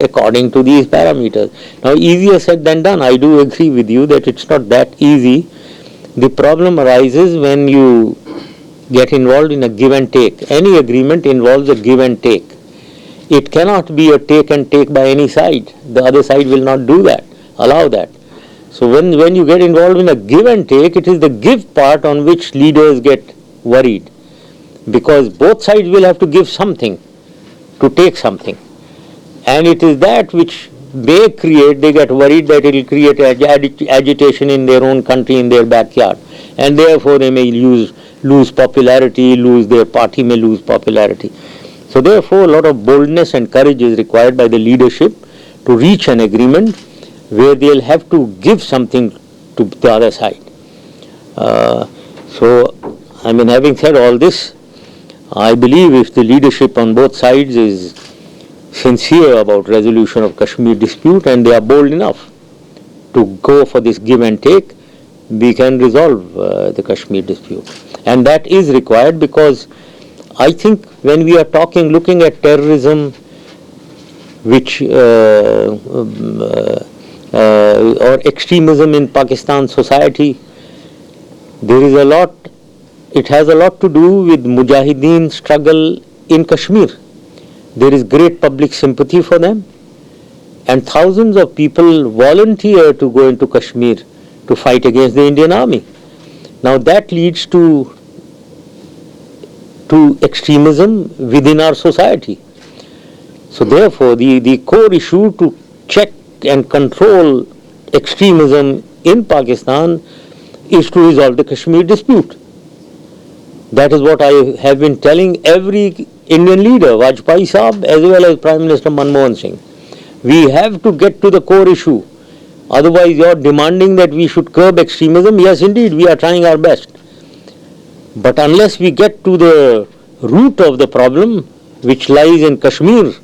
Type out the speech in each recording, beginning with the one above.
according to these parameters. Now, easier said than done. I do agree with you that it's not that easy. The problem arises when you get involved in a give and take. Any agreement involves a give and take. It cannot be a take and take by any side. The other side will not do that, allow that. So when you get involved in a give and take, it is the give part on which leaders get worried, because both sides will have to give something to take something. And it is that which may create, they get worried that it will create agitation in their own country, in their backyard. And therefore they may lose popularity, their party may lose popularity. So therefore a lot of boldness and courage is required by the leadership to reach an agreement where they'll have to give something to the other side. Having said all this, I believe if the leadership on both sides is sincere about resolution of Kashmir dispute and they are bold enough to go for this give and take, we can resolve the Kashmir dispute. And that is required, because I think when we are looking at terrorism, which or extremism in Pakistan society, there is it has a lot to do with Mujahideen struggle in Kashmir. There is great public sympathy for them, and thousands of people volunteer to go into Kashmir to fight against the Indian Army. Now that leads to extremism within our society. So therefore the core issue to check and control extremism in Pakistan is to resolve the Kashmir dispute. That is what I have been telling every Indian leader, Vajpayee Saab, as well as Prime Minister Manmohan Singh. We have to get to the core issue. Otherwise, you are demanding that we should curb extremism. Yes, indeed, we are trying our best. But unless we get to the root of the problem, which lies in Kashmir,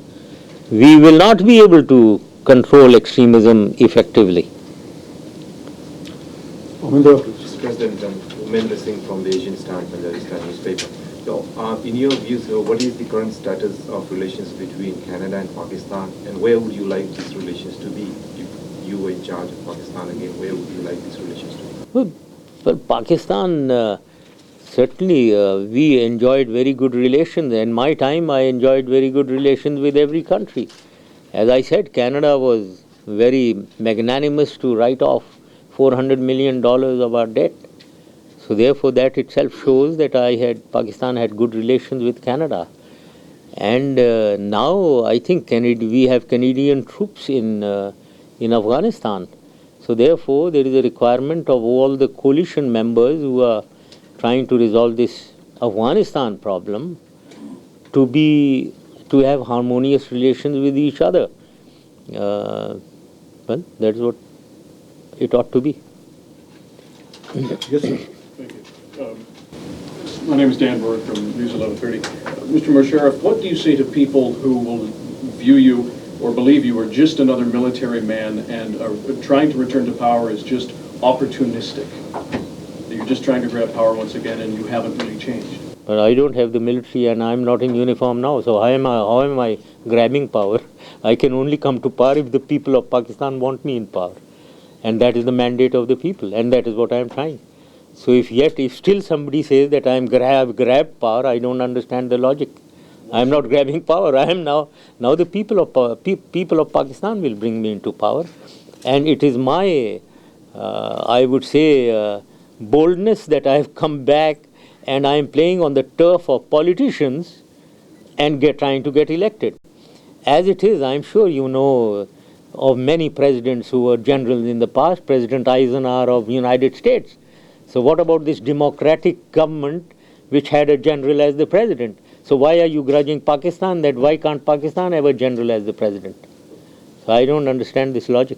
we will not be able to control extremism effectively. Mr. President, Umendra Singh from the Asian Star and Punjabi Star newspaper. So, in your view, sir, what is the current status of relations between Canada and Pakistan, and where would you like these relations to be? If you were in charge of Pakistan again, where would you like these relations to be? Well, Pakistan, certainly we enjoyed very good relations. In my time, I enjoyed very good relations with every country. As I said, Canada was very magnanimous to write off $400 million of our debt. So therefore that itself shows that Pakistan had good relations with Canada. And now I think we have Canadian troops in Afghanistan. So therefore there is a requirement of all the coalition members who are trying to resolve this Afghanistan problem to have harmonious relations with each other. Well, that's what it ought to be. Yes, sir. Thank you. My name is Dan Berg from News 1130. Mr. Musharraf, what do you say to people who will view you or believe you are just another military man and are trying to return to power is just opportunistic? That you're just trying to grab power once again and you haven't really changed? But I don't have the military and I'm not in uniform now, so how am I grabbing power? I can only come to power if the people of Pakistan want me in power. And that is the mandate of the people, and that is what I am trying. So if still somebody says that I am grabbed power, I don't understand the logic. I am not grabbing power. I am now the people of Pakistan will bring me into power, and it is my I would say boldness that I have come back, and I am playing on the turf of politicians and trying to get elected. As it is, I am sure you know of many presidents who were generals in the past, President Eisenhower of the United States. So what about this democratic government which had a general as the president? So why are you grudging Pakistan that why can't Pakistan have a general as the president? So I don't understand this logic.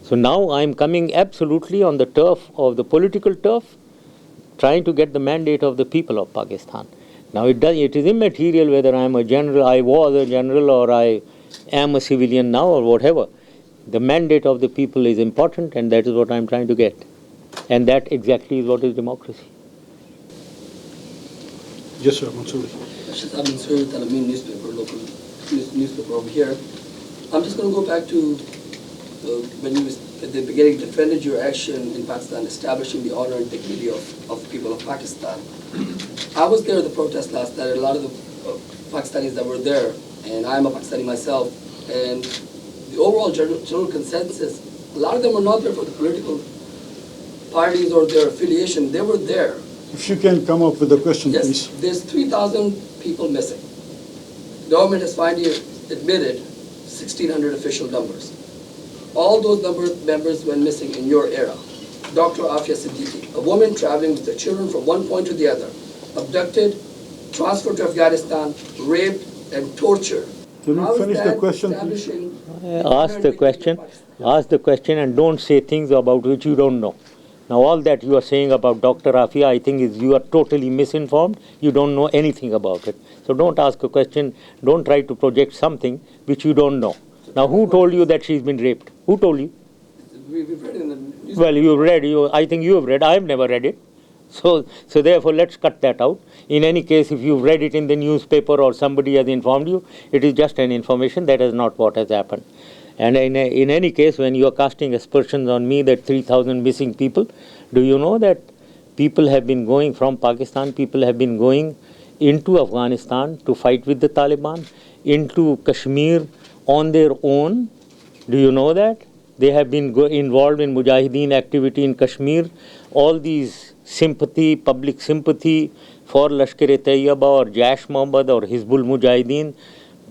So now I'm coming absolutely on the turf of the political turf, trying to get the mandate of the people of Pakistan. Now it is immaterial whether I was a general or I am a civilian now or whatever. The mandate of the people is important, and that is what I am trying to get. And that exactly is what is democracy. Yes, sir. Mansoor. Mansoor, newspaper, local newspaper over here. I'm just going to go back to when you at the beginning defended your action in Pakistan, establishing the honor and dignity of the people of Pakistan. I was there at the protest last night. A lot of the Pakistanis that were there, and I'm a Pakistani myself, and the overall general consensus, a lot of them were not there for the political parties or their affiliation. They were there. If you can come up with a question, Yes, please. there's 3,000 people missing. The government has finally admitted 1,600 official numbers. All those members went missing in your era. Dr. Afia Siddiqui, a woman traveling with the children from one point to the other, abducted, transferred to Afghanistan, raped, and tortured. Can you How is finish the that question, please? establishing Ask the question. Ask the question and don't say things about which you don't know. Now, all that you are saying about Dr. Afia, I think is you are totally misinformed. You don't know anything about it. So don't ask a question. Don't try to project something which you don't know. Now, who told you that she's been raped? Who told you? We've read in the newspaper. Well, you've read. I think you have read. I have never read it. So therefore, let's cut that out. In any case, if you've read it in the newspaper or somebody has informed you, it is just an information. That is not what has happened. And in any case, when you are casting aspersions on me that 3,000 missing people, do you know that people have been going from Pakistan, people have been going into Afghanistan to fight with the Taliban, into Kashmir on their own? Do you know that? They have been involved in Mujahideen activity in Kashmir. All these sympathy, public sympathy for Lashkar-e-Taiba or Jaish Mohammed or Hizbul Mujahideen,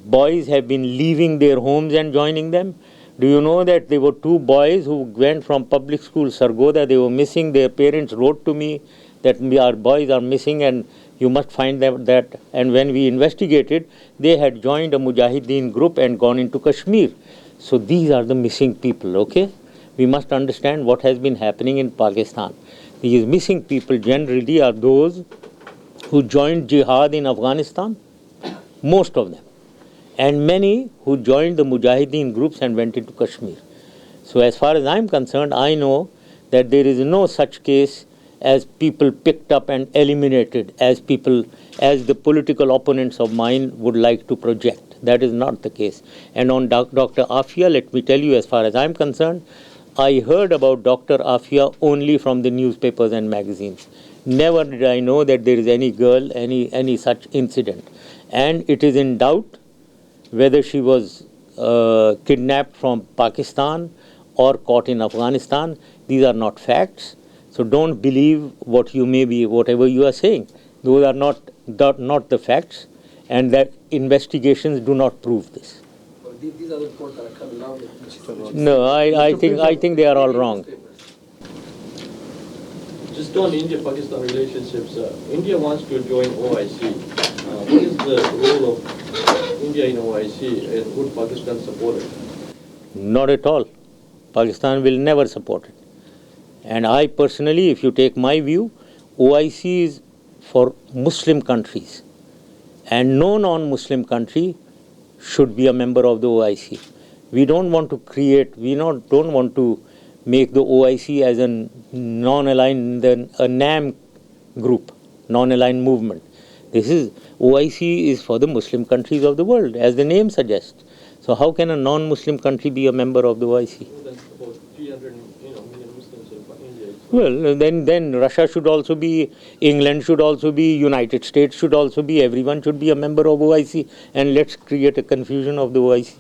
boys have been leaving their homes and joining them. Do you know that there were 2 boys who went from public school Sargoda, they were missing. Their parents wrote to me that our boys are missing and you must find them that. And when we investigated, they had joined a Mujahideen group and gone into Kashmir. So these are the missing people, okay? We must understand what has been happening in Pakistan. These missing people generally are those who joined jihad in Afghanistan, most of them, and many who joined the Mujahideen groups and went into Kashmir. So as far as I'm concerned, I know that there is no such case as people picked up and eliminated as the political opponents of mine would like to project. That is not the case. And on Dr. Afia, let me tell you, as far as I'm concerned, I heard about Dr. Afia only from the newspapers and magazines. Never did I know that there is any girl, any such incident. And it is in doubt whether she was kidnapped from Pakistan or caught in Afghanistan. These are not facts. So don't believe whatever you are saying. Those are not the facts, and that investigations do not prove this. These are the reports that are coming out. No, I think they are all wrong. Just on India-Pakistan relationships, India wants to join OIC. What is the role of India in OIC, and would Pakistan support it? Not at all. Pakistan will never support it. And I personally, if you take my view, OIC is for Muslim countries. And no non-Muslim country should be a member of the OIC. We don't want to make the OIC as a non-aligned, a NAM group, non-aligned movement. OIC is for the Muslim countries of the world, as the name suggests. So how can a non-Muslim country be a member of the OIC? That's about 300 million Muslims in India. Well, then Russia should also be, England should also be, United States should also be, everyone should be a member of OIC, and let's create a confusion of the OIC.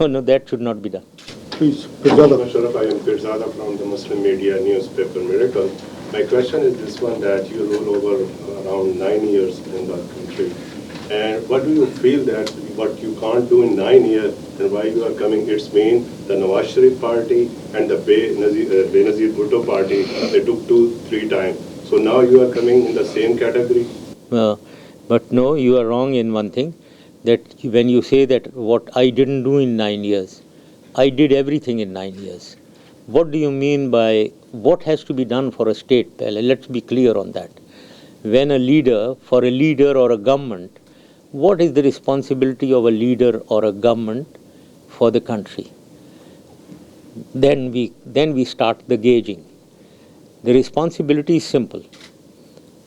No, that should not be done. Please, Musharraf, I am Pirzada from the Muslim media newspaper Miracle. My question is this one, that you rule over around 9 years in the country. And what do you feel that what you can't do in 9 years and why you are coming? It's mean the Nawaz Sharif party and the Benazir Bhutto party, they took 2-3 times. So now you are coming in the same category? But no, you are wrong in one thing, that when you say that what I didn't do in 9 years, I did everything in 9 years. What do you mean by what has to be done for a state? Let's be clear on that. When for a leader or a government, what is the responsibility of a leader or a government for the country? Then we start the gauging. The responsibility is simple.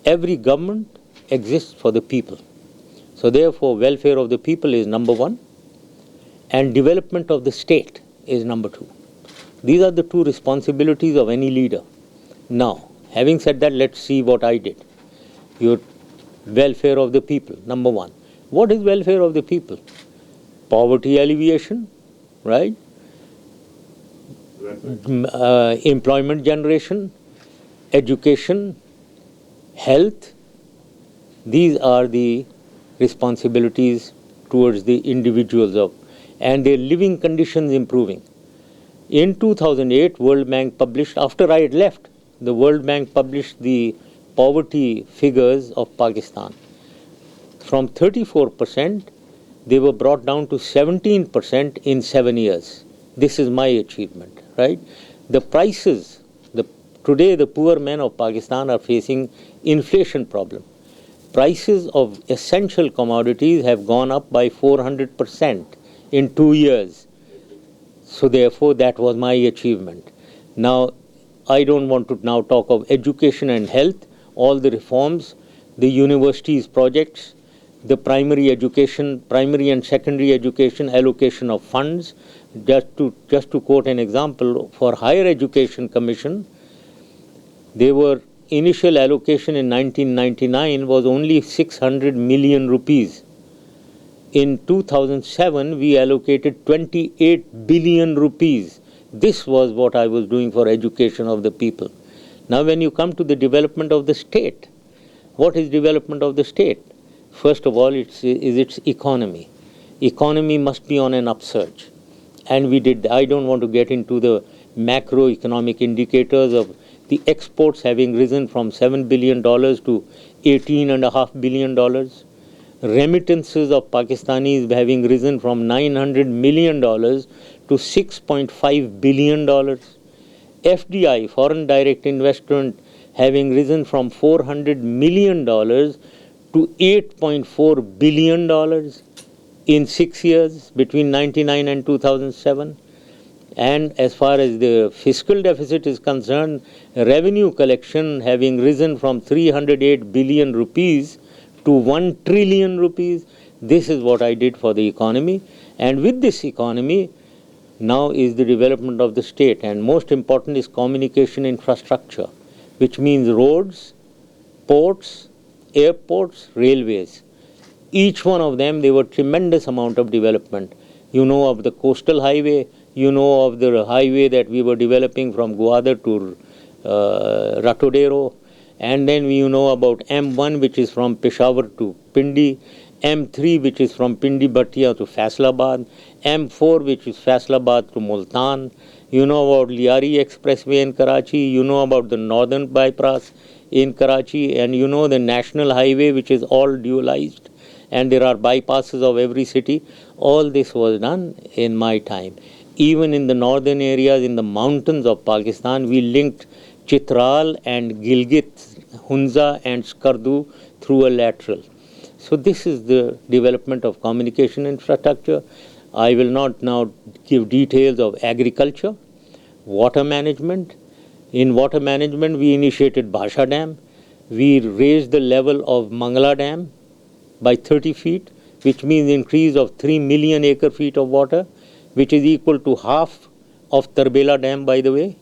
Every government exists for the people. So therefore, welfare of the people is number one. and development of the state is number 2. These are the 2 responsibilities of any leader. Now, having said that, let's see what I did. Your welfare of the people, number 1. What is welfare of the people? Poverty alleviation, right? Employment generation, education, health. These are the responsibilities towards the individuals and their living conditions improving. In 2008, World Bank published, after I had left, the World Bank published the poverty figures of Pakistan. From 34%, they were brought down to 17% in 7 years. This is my achievement, right? The prices, today the poor men of Pakistan are facing inflation problem. Prices of essential commodities have gone up by 400% in 2 years. So therefore, that was my achievement. Now, I don't want to now talk of education and health, all the reforms, the universities projects, the primary education, primary and secondary education, allocation of funds. Just to quote an example, for Higher Education Commission, there were initial allocation in 1999 was only 600 million rupees. In 2007, we allocated 28 billion rupees. This was what I was doing for education of the people. Now, when you come to the development of the state, what is development of the state? First of all, is its economy. Economy must be on an upsurge. And we did. I don't want to get into the macroeconomic indicators of the exports having risen from $7 billion to $18.5 billion. Remittances of Pakistanis having risen from $900 million to $6.5 billion. FDI, foreign direct investment, having risen from $400 million to $8.4 billion in 6 years between 1999 and 2007. And as far as the fiscal deficit is concerned, revenue collection having risen from 308 billion rupees to 1 trillion rupees. This is what I did for the economy. And with this economy, now is the development of the state. And most important is communication infrastructure, which means roads, ports, airports, railways. Each one of them, there were tremendous amount of development. You know of the coastal highway, you know of the highway that we were developing from Gwadar to Ratodero, and then you know about M1, which is from Peshawar to Pindi, M3, which is from Pindi Bhatia to Faisalabad, M4, which is Faisalabad to Multan. You know about Liari Expressway in Karachi, you know about the northern bypass in Karachi, and you know the national highway, which is all dualized, and there are bypasses of every city. All this was done in my time. Even in the northern areas, in the mountains of Pakistan, we linked Chitral and Gilgit, Hunza and Skardu through a lateral. So this is the development of communication infrastructure. I will not now give details of agriculture, water management. In water management, we initiated Bhasha Dam. We raised the level of Mangala Dam by 30 feet, which means increase of 3 million acre feet of water, which is equal to half of Tarbela Dam, by the way.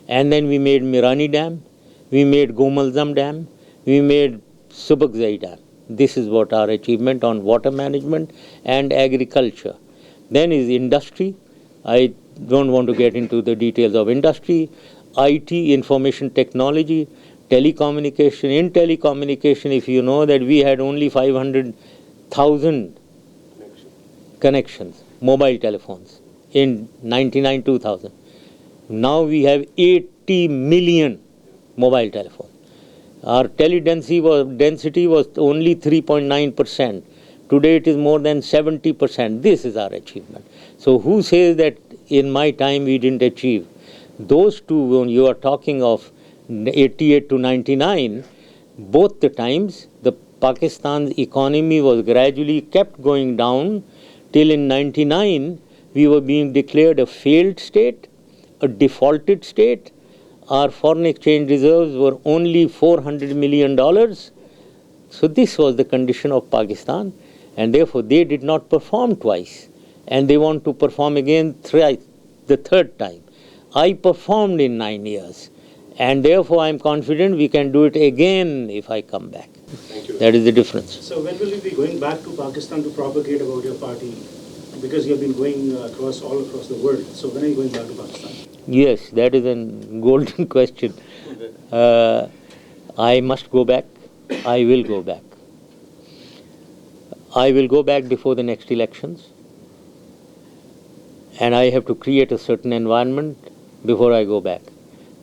And then we made Mirani Dam, we made Gomalzam Dam, we made Subakzai Dam. This is what our achievement on water management and agriculture. Then is industry. I don't want to get into the details of industry. IT, information technology, telecommunication. In telecommunication, if you know that we had only 500,000 connections, mobile telephones, in 99-2000. Now we have 80 million mobile telephones. Our density was only 3.9%. Today it is more than 70%. This is our achievement. So who says that in my time we didn't achieve? Those two, when you are talking of 88 to 99, both the times the Pakistan's economy was gradually kept going down till in 99 we were being declared a failed state, a defaulted state. Our foreign exchange reserves were only $400 million. So this was the condition of Pakistan, and therefore they did not perform twice. and they want to perform again the third time. I performed in 9 years, and therefore I am confident we can do it again if I come back. Thank you. That is the difference. So when will you be going back to Pakistan to propagate about your party? Because you have been going all across the world. So when are you going back to Pakistan? Yes, that is a golden question. I must go back. I will go back. I will go back before the next elections. And I have to create a certain environment before I go back.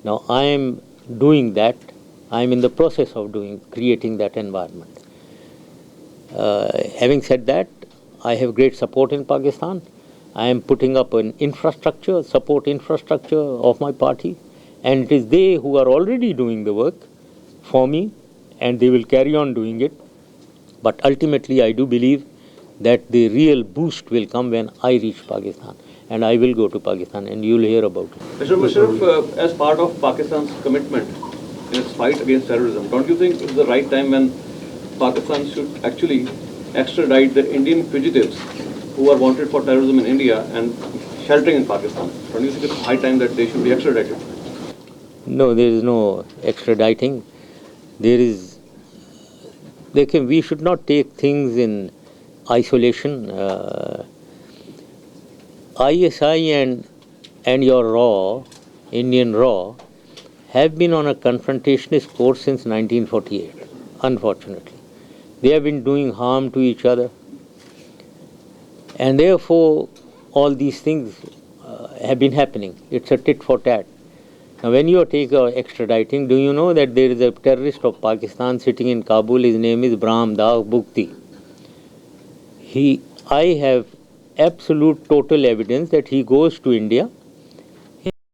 Now I am doing that. I am in the process of creating that environment. Having said that, I have great support in Pakistan. I am putting up an infrastructure, support infrastructure of my party, and it is they who are already doing the work for me, and they will carry on doing it. But ultimately, I do believe that the real boost will come when I reach Pakistan, and I will go to Pakistan, and you will hear about it. Mr. Musharraf, as part of Pakistan's commitment in its fight against terrorism, don't you think it's the right time when Pakistan should actually extradite the Indian fugitives who are wanted for terrorism in India and sheltering in Pakistan? Don't you think it's high time that they should be extradited? No, there is no extraditing. We should not take things in isolation. ISI and your Indian RAW, have been on a confrontationist course since 1948, unfortunately. They have been doing harm to each other. And therefore, all these things have been happening. It's a tit for tat. Now, when you take extraditing, do you know that there is a terrorist of Pakistan sitting in Kabul? His name is Brahm Dag Bukti. I have absolute total evidence that he goes to India